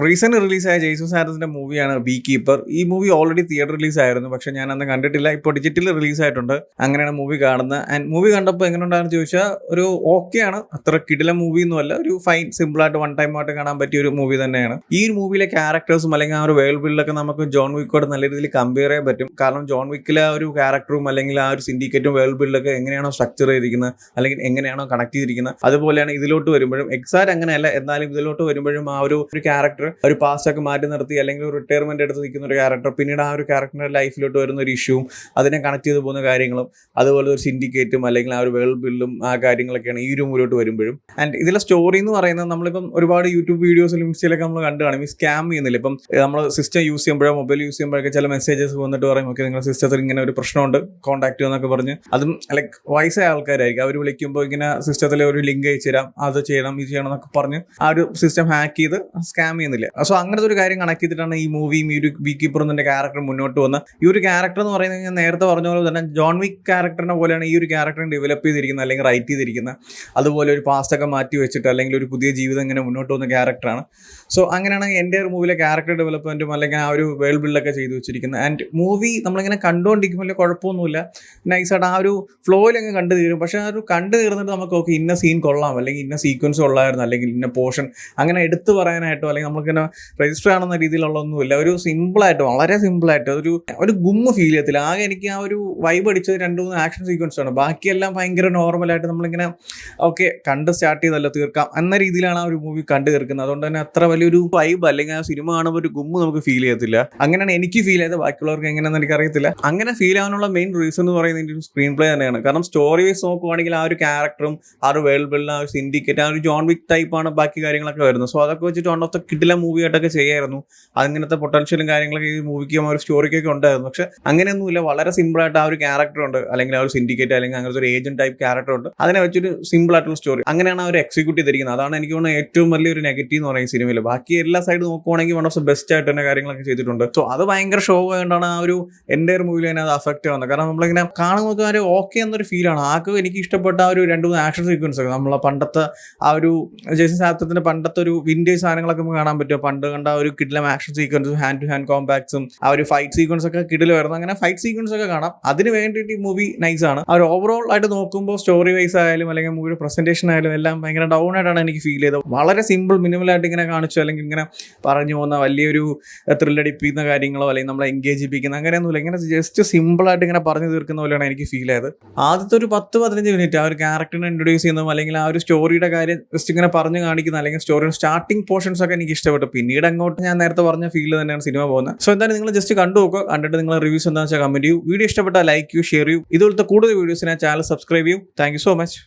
Recent റിലീസായ Jason സാറ്റത്തിന്റെ മൂവിയാണ് B keeper. ഈ മൂവി ഓൾറെഡി തിയേറ്റർ റിലീസ് ആയിരുന്നു, പക്ഷെ ഞാൻ അന്ന് കണ്ടിട്ടില്ല. ഇപ്പോൾ ഡിജിറ്റൽ റിലീസ് ആയിട്ടുണ്ട്. അങ്ങനെയാണ് മൂവി കാണുന്നത്. ആൻഡ് മൂവി കണ്ടപ്പോൾ എങ്ങനെ ഉണ്ടായിരുന്നു ചോദിച്ചാൽ ഒരു ഓക്കെ ആണ്. അത്ര കിടിലം മൂവി ഒന്നും അല്ല, ഒരു ഫൈൻ സിമ്പിളായിട്ട് വൺ ടൈം ആയിട്ട് കാണാൻ പറ്റിയ ഒരു മൂവി തന്നെയാണ്. ഈ ഒരു മൂവിയിലെ ക്യാരക്ടേഴ്സും അല്ലെങ്കിൽ ആ ഒരു വേൾഡ് ബിൽഡൊക്കെ നമുക്ക് ജോൺ വിക്കോട് നല്ല രീതിയിൽ കമ്പയർ ചെയ്യാൻ പറ്റും. കാരണം ജോൺ വിക്കിലെ ആ ഒരു ക്യാരക്ടറും അല്ലെങ്കിൽ ആ ഒരു സിൻഡിക്കേറ്റും വേൾഡ് ബിൽഡൊക്കെ എങ്ങനെയാണോ സ്ട്രക്ചർ ചെയ്തിരിക്കുന്നത് അല്ലെങ്കിൽ എങ്ങനെയാണോ കണക്ട് ചെയ്തിരിക്കുന്നത്, അതുപോലെയാണ് ഇതിലോട്ട് വരുമ്പോഴും. എക്സാക്ട് അങ്ങനെയല്ല, എന്നാലും ഇതിലോട്ട് വരുമ്പോഴും ആ ഒരു ക്യാരക്ടർ ഒരു പാസ്റ്റ് ഒക്കെ മാറ്റി നിർത്തി അല്ലെങ്കിൽ ഒരു റിട്ടയർമെന്റ് എടുത്ത് നിൽക്കുന്ന ഒരു ക്യാരക്ടർ, പിന്നീട് ആ ഒരു ക്യാരക്ടറിന്റെ ലൈഫിലോട്ട് വരുന്ന ഒരു ഇഷ്യൂവും അതിനെ കണക്ട് ചെയ്ത് പോകുന്ന കാര്യങ്ങളും, അതുപോലെ ഒരു സിൻഡിക്കേറ്റും അല്ലെങ്കിൽ ആ ഒരു വേൾഡ് ബിൽഡും ആ കാര്യങ്ങളൊക്കെയാണ് ഈ ഒരു മൂവിലോട്ട് വരുമ്പോഴും. ആൻഡ് ഇതിലെ സ്റ്റോറി എന്ന് പറയുന്നത് നമ്മളിപ്പം ഒരുപാട് യൂട്യൂബ് വീഡിയോസിലും ഇൻസ്റ്റയിലൊക്കെ നമ്മൾ കണ്ടു കാണും. ഈ സ്കാം ചെയ്യുന്നില്ല. ഇപ്പം നമ്മൾ സിസ്റ്റം യൂസ് ചെയ്യുമ്പോഴോ മൊബൈൽ യൂസ് ചെയ്യുമ്പോഴൊക്കെ ചില മെസ്സേജസ് വന്നിട്ട് പറയും, ഓക്കെ നിങ്ങളുടെ സിസ്റ്റത്തിൽ ഇങ്ങനെ ഒരു പ്രശ്നമുണ്ട്, കോൺടാക്ട് ചെയ്യുമെന്നൊക്കെ പറഞ്ഞ്. അതും ലൈക്ക് വയസ്സായ ആൾക്കാരായിരിക്കും. അവർ വിളിക്കുമ്പോൾ ഇങ്ങനെ സിസ്റ്റത്തിൽ ഒരു ലിങ്ക് അയച്ചു തരാം, അത് ചെയ്യണം ഇത് ചെയ്യണം എന്നൊക്കെ പറഞ്ഞ് ആ ഒരു സിസ്റ്റം ഹാക്ക് ചെയ്ത് സ്കാം ചെയ്യുന്നില്ല. സോ അങ്ങനത്തെ ഒരു കാര്യം കണക്ട് ചെയ്തിട്ടാണ് ഈ മൂവിയും ഈ ഒരു ബീ കീപ്പർ എന്നതിന്റെ ക്യാരക്ടർ മുന്നോട്ട് വന്ന്. ഈ ഒരു ക്യാരക്ടർ എന്ന് പറയുന്നത് ഞാൻ നേരത്തെ പറഞ്ഞ പോലെ തന്നെ ജോൺ വിക്ക് ക്യാരക്ടറിനെ പോലെയാണ് ഈ ഒരു ക്യാരക്ടറിനെ ഡെവലപ്പ് ചെയ്തിരിക്കുന്നത് അല്ലെങ്കിൽ റൈറ്റ് ചെയ്തിരിക്കുന്നത്. അതുപോലെ ഒരു പാസ്റ്റ് ഒക്കെ മാറ്റി വെച്ചിട്ട് അല്ലെങ്കിൽ ഒരു പുതിയ ജീവിതം ഇങ്ങനെ മുന്നോട്ട് വന്ന ക്യാരക്ടറാണ്. സോ അങ്ങനെയാണ് എൻ്റെ ഒരു മൂവിയിലെ ക്യാരക്ടർ ഡെവലപ്മെന്റും അല്ലെങ്കിൽ ആ ഒരു വേൾഡ് ബിൽഡൊക്കെ ചെയ്തു വെച്ചിരിക്കുന്നത്. ആൻഡ് മൂവി നമ്മളിങ്ങനെ കണ്ടുകൊണ്ടിരിക്കും, വലിയ കുഴപ്പമൊന്നുമില്ല, നൈസായിട്ട് ആ ഒരു ഫ്ലോയിൽ അങ്ങ് കണ്ടു തീരും. പക്ഷെ ആ ഒരു കണ്ടു തീർന്നിട്ട് നമുക്ക് ഓക്കെ ഇന്ന സീൻ കൊള്ളാം അല്ലെങ്കിൽ ഇന്ന സീക്വൻസ് കൊള്ളായിരുന്നു അല്ലെങ്കിൽ ഇന്ന പോർഷൻ അങ്ങനെ എടുത്തു പറയാനായിട്ടോ അല്ലെങ്കിൽ നമുക്കിങ്ങനെ രജിസ്റ്റർ ആണെന്ന രീതിയിലുള്ളതൊന്നുമില്ല. ഒരു സിമ്പിളായിട്ട്, വളരെ സിമ്പിളായിട്ട് ഒരു ഗുമ്മ് ഫീൽ ചെയ്യത്തില്ല. ആകെ എനിക്ക് ആ ഒരു വൈബ് അടിച്ചത് 2-3 ആക്ഷൻ സീക്വൻസ് ആണ്. ബാക്കിയെല്ലാം ഭയങ്കര നോർമലായിട്ട് നമ്മളിങ്ങനെ ഓക്കെ കണ്ട് സ്റ്റാർട്ട് ചെയ്തല്ലോ തീർക്കാം എന്ന രീതിയിലാണ് ആ ഒരു മൂവി കണ്ടു തീർക്കുന്നത്. അതുകൊണ്ട് തന്നെ അത്ര വലിയൊരു വൈബ് അല്ലെങ്കിൽ ആ സിനിമ കാണുമ്പോൾ ഒരു ഗുമ്മ് നമുക്ക് ഫീൽ ചെയ്യത്തില്ല. അങ്ങനെയാണ് എനിക്ക് ഫീൽ ചെയ്തത്. ബാക്കിയുള്ളവർക്ക് എങ്ങനെയാണെന്ന് എനിക്കറിയത്തില്ല. അങ്ങനെ ഫീൽ ആവാനുള്ള മെയിൻ റീസൺ എന്ന് പറയുന്നത് ഒരു സ്ക്രീൻ പ്ലേ തന്നെയാണ്. കാരണം സ്റ്റോറി വൈസ് നോക്കുവാണെങ്കിൽ ആ ഒരു ക്യാരക്ടറും ആ ഒരു വേൾഡ് ബിൽഡ്, ആ ഒരു സിൻഡിക്കേറ്റ്, ആ ഒരു ജോൺ വിക്ക് ടൈപ്പാണ് ബാക്കി കാര്യങ്ങളൊക്കെ വരുന്നത്. സോ അതൊക്കെ വെച്ചിട്ട് വൺ ഓഫ് ദ കിടിലം മൂവി ആയിട്ടൊക്കെ ചെയ്യായിരുന്നു. അങ്ങനത്തെ പൊട്ടൻഷ്യലും കാര്യങ്ങളൊക്കെ ഈ മൂവിക്കും ആ ഒരു സ്റ്റോറിക്കൊക്കെ ഉണ്ടായിരുന്നു. പക്ഷെ അങ്ങനെയൊന്നുമില്ല. വളരെ സിമ്പിളായിട്ട് ആ ഒരു ക്യാരക്ടർ ഉണ്ട് അല്ലെങ്കിൽ ആ ഒരു സിൻഡിക്കേറ്റ് അല്ലെങ്കിൽ അങ്ങനത്തെ ഒരു ഏജന്റ് ടൈപ്പ് ക്യാരക്ടർ ഉണ്ട്. അതിനെ വെച്ചൊരു സിമ്പിൾ ആയിട്ടുള്ള സ്റ്റോറി അങ്ങനെയാണ് അവർ എക്സിക്യൂട്ട് ചെയ്തിരിക്കുന്നത്. അതാണ് എനിക്ക് തോന്നുന്നത് ഏറ്റവും വലിയൊരു നെഗറ്റീവ് എന്ന് പറയുന്നത് സിനിമയിൽ. ബാക്കി എല്ലാ സൈഡ് നോക്കുവാണെങ്കിൽ വൺ ഓഫ് ദ ബെസ്റ്റ് ആയിട്ട് തന്നെ കാര്യങ്ങളൊക്കെ ചെയ്തിട്ടുണ്ട്. സോ അത് ഭയങ്കര ഷോ ആയതുകൊണ്ടാണ് ആ ഒരു എൻ്റെ ഒരു മൂവിയിൽ തന്നെ അത് അഫക്റ്റ് ആവുന്നത്. കാരണം നമ്മളിങ്ങനെ കാണുമ്പോൾ ഒരു ഓക്കെ എന്നൊരു ഫീലാണ്. ആർക്കും എനിക്ക് ഇഷ്ടപ്പെട്ട ആ ഒരു 2-3 ആക്ഷൻ സീക്വൻസ് ഒക്കെ നമ്മളെ പണ്ടത്തെ ആ ഒരു ജെയ്സൺ സാറ്റത്തിന്റെ പണ്ടത്തെ ഒരു വിന്റേജ് സാധനങ്ങളൊക്കെ നമുക്ക് കാണാൻ പറ്റും. പണ്ട് കണ്ട ഒരു കിടിലം ആക്ഷൻ സീക്വൻസും ഹാൻഡ് ടു ഹാൻഡ് കോമ്പാക്ട്സും ആ ഒരു ഫൈറ്റ് സീക്വൻസ് ഒക്കെ കിടിലം വരുന്നത്. അങ്ങനെ ഫൈറ്റ് സീക്വൻസ് ഒക്കെ കാണാം. അതിന് വേണ്ടിയിട്ട് ഈ മൂവി നൈസ് ആണ്. ആ ഒരു ഓവറോൾ ആയിട്ട് നോക്കുമ്പോൾ സ്റ്റോറി വൈസ് ആയാലും അല്ലെങ്കിൽ മൂവിയുടെ പ്രസന്റേഷൻ ആയാലും എല്ലാം ഭയങ്കര ഡൗൺ ആയിട്ടാണ് എനിക്ക് ഫീൽ ചെയ്തത്. വളരെ സിമ്പിൾ മിനിമലായിട്ട് ഇങ്ങനെ കാണിച്ചു അല്ലെങ്കിൽ ഇങ്ങനെ പറഞ്ഞു പോകുന്ന വലിയൊരു ത്രില്ലടിപ്പിക്കുന്ന കാര്യങ്ങളോ അല്ലെങ്കിൽ നമ്മളെ എൻഗേജ് ചെയ്യിപ്പിക്കുന്ന അങ്ങനെയൊന്നുമില്ല. ഇങ്ങനെ ജസ്റ്റ് സിമ്പിളായിട്ട് ഇങ്ങനെ പറഞ്ഞു തീർക്കുന്ന പോലെയാണ് എനിക്ക് ഫീൽ ചെയ്തത്. ആദ്യത്തെ ഒരു 10-15 മിനിറ്റ് ആ ഒരു ക്യാരക്ടറിനെ ഇൻട്രൊഡ്യൂസ് ചെയ്യുന്നതും അല്ലെങ്കിൽ ആ ഒരു സ്റ്റോറിയുടെ കാര്യം ജസ്റ്റ് ഇങ്ങനെ പറഞ്ഞു കാണിക്കുന്ന അല്ലെങ്കിൽ സ്റ്റോറിയുടെ സ്റ്റാർട്ടിംഗ് പോർഷൻസ് ഒക്കെ എനിക്ക് ഇഷ്ടപ്പെട്ടു. പിന്നീട് അങ്ങോട്ട് ഞാൻ നേരത്തെ പറഞ്ഞ ഫീൽ തന്നെയാണ് സിനിമ പോകുന്നത്. സോ എന്തായാലും നിങ്ങൾ ജസ്റ്റ് കണ്ടു നോക്കുക. കണ്ടിട്ട് നിങ്ങളെ റിവ്യൂസ് എന്താണെന്ന് വെച്ചാൽ കമന്റ് ചെയ്യൂ. വീഡിയോ ഇഷ്ടപ്പെട്ടാൽ ലൈക്ക് ചെയ്യൂ, ഷെയർ ചെയ്യൂ. ഇതുപോലത്തെ കൂടുതൽ വീഡിയോസിന് ചാനൽ സബ്സ്ക്രൈബ് ചെയ്യൂ. Thank you so much.